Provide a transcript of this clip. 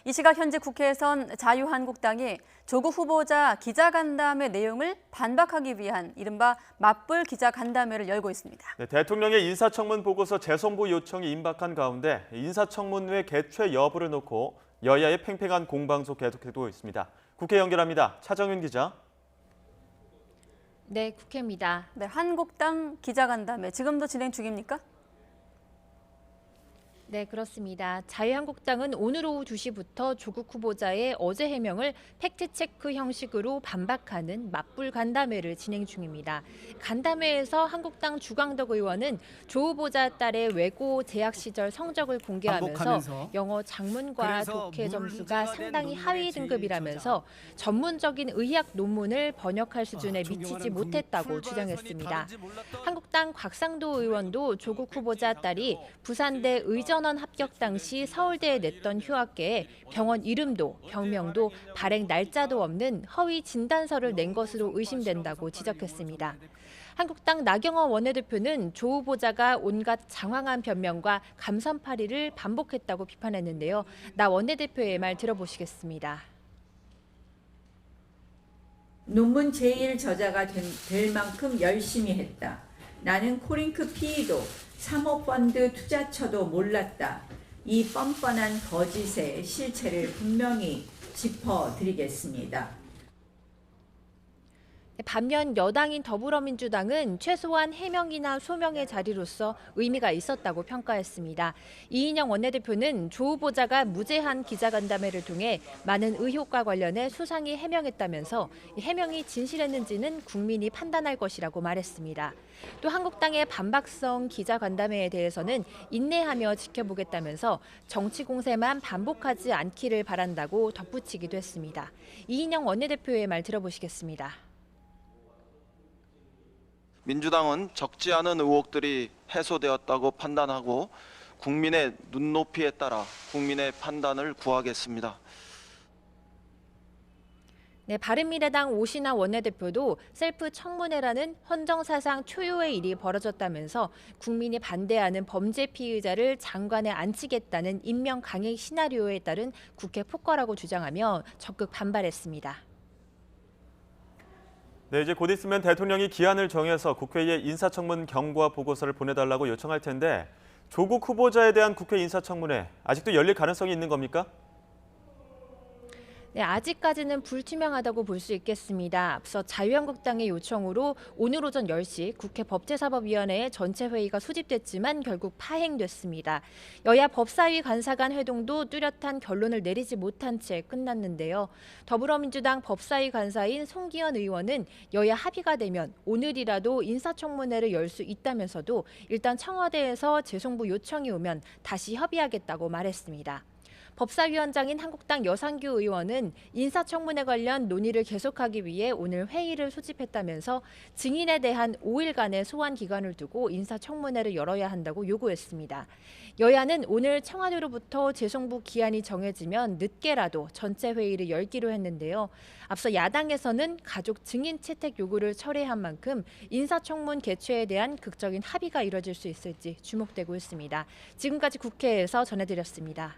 이 시각 현재 국회에선 자유한국당이 조국 후보자 기자간담회 내용을 반박하기 위한 이른바 맞불 기자간담회를 열고 있습니다. 네, 대통령의 인사청문 보고서 재송부 요청이 임박한 가운데 인사청문회 개최 여부를 놓고 여야의 팽팽한 공방도 계속되고 있습니다. 국회 연결합니다. 차정윤 기자. 네, 국회입니다. 네, 한국당 기자간담회 지금도 진행 중입니까? 네, 그렇습니다. 자유한국당은 오늘 오후 2시부터 조국 후보자의 어제 해명을 팩트체크 형식으로 반박하는 맞불 간담회를 진행 중입니다. 간담회에서 한국당 주광덕 의원은 조 후보자 딸의 외고 재학 시절 성적을 공개하면서 영어 작문과 독해 점수가 상당히 하위 등급이라면서 전문적인 의학 논문을 번역할 수준에 미치지 못했다고 주장했습니다. 한국당 곽상도 의원도 조국 후보자 딸이 부산대 의전원 합격 당시 서울대에 냈던 휴학계에 병원 이름도 병명도 발행 날짜도 없는 허위 진단서를 낸 것으로 의심된다고 지적했습니다. 한국당 나경원 원내대표는 조 후보자가 온갖 장황한 변명과 감선팔이를 반복했다고 비판했는데요. 나 원내대표의 말 들어보시겠습니다. 논문 제1 저자가 될 만큼 열심히 했다. 나는 코링크 PE도 사모펀드 투자처도 몰랐다. 이 뻔뻔한 거짓의 실체를 분명히 짚어드리겠습니다. 반면 여당인 더불어민주당은 최소한 해명이나 소명의 자리로서 의미가 있었다고 평가했습니다. 이인영 원내대표는 조 후보자가 무제한 기자간담회를 통해 많은 의혹과 관련해 수상히 해명했다면서 해명이 진실했는지는 국민이 판단할 것이라고 말했습니다. 또 한국당의 반박성 기자간담회에 대해서는 인내하며 지켜보겠다면서 정치 공세만 반복하지 않기를 바란다고 덧붙이기도 했습니다. 이인영 원내대표의 말 들어보시겠습니다. 민주당은 적지 않은 의혹들이 해소되었다고 판단하고 국민의 눈높이에 따라 국민의 판단을 구하겠습니다. 네, 바른미래당 오신환 원내대표도 셀프 청문회라는 헌정사상 초유의 일이 벌어졌다면서 국민이 반대하는 범죄 피의자를 장관에 앉히겠다는 임명 강행 시나리오에 따른 국회 폭거라고 주장하며 적극 반발했습니다. 네, 이제 곧 있으면 대통령이 기한을 정해서 국회에 인사청문 경과 보고서를 보내달라고 요청할 텐데 조국 후보자에 대한 국회 인사청문회 아직도 열릴 가능성이 있는 겁니까? 네, 아직까지는 불투명하다고 볼 수 있겠습니다. 앞서 자유한국당의 요청으로 오늘 오전 10시 국회 법제사법위원회에 전체 회의가 소집됐지만 결국 파행됐습니다. 여야 법사위 간사 간 회동도 뚜렷한 결론을 내리지 못한 채 끝났는데요. 더불어민주당 법사위 간사인 송기현 의원은 여야 합의가 되면 오늘이라도 인사청문회를 열 수 있다면서도 일단 청와대에서 재송부 요청이 오면 다시 협의하겠다고 말했습니다. 법사위원장인 한국당 여상규 의원은 인사청문회 관련 논의를 계속하기 위해 오늘 회의를 소집했다면서 증인에 대한 5일간의 소환 기간을 두고 인사청문회를 열어야 한다고 요구했습니다. 여야는 오늘 청와대로부터 재송부 기한이 정해지면 늦게라도 전체 회의를 열기로 했는데요. 앞서 야당에서는 가족 증인 채택 요구를 철회한 만큼 인사청문 개최에 대한 극적인 합의가 이뤄질 수 있을지 주목되고 있습니다. 지금까지 국회에서 전해드렸습니다.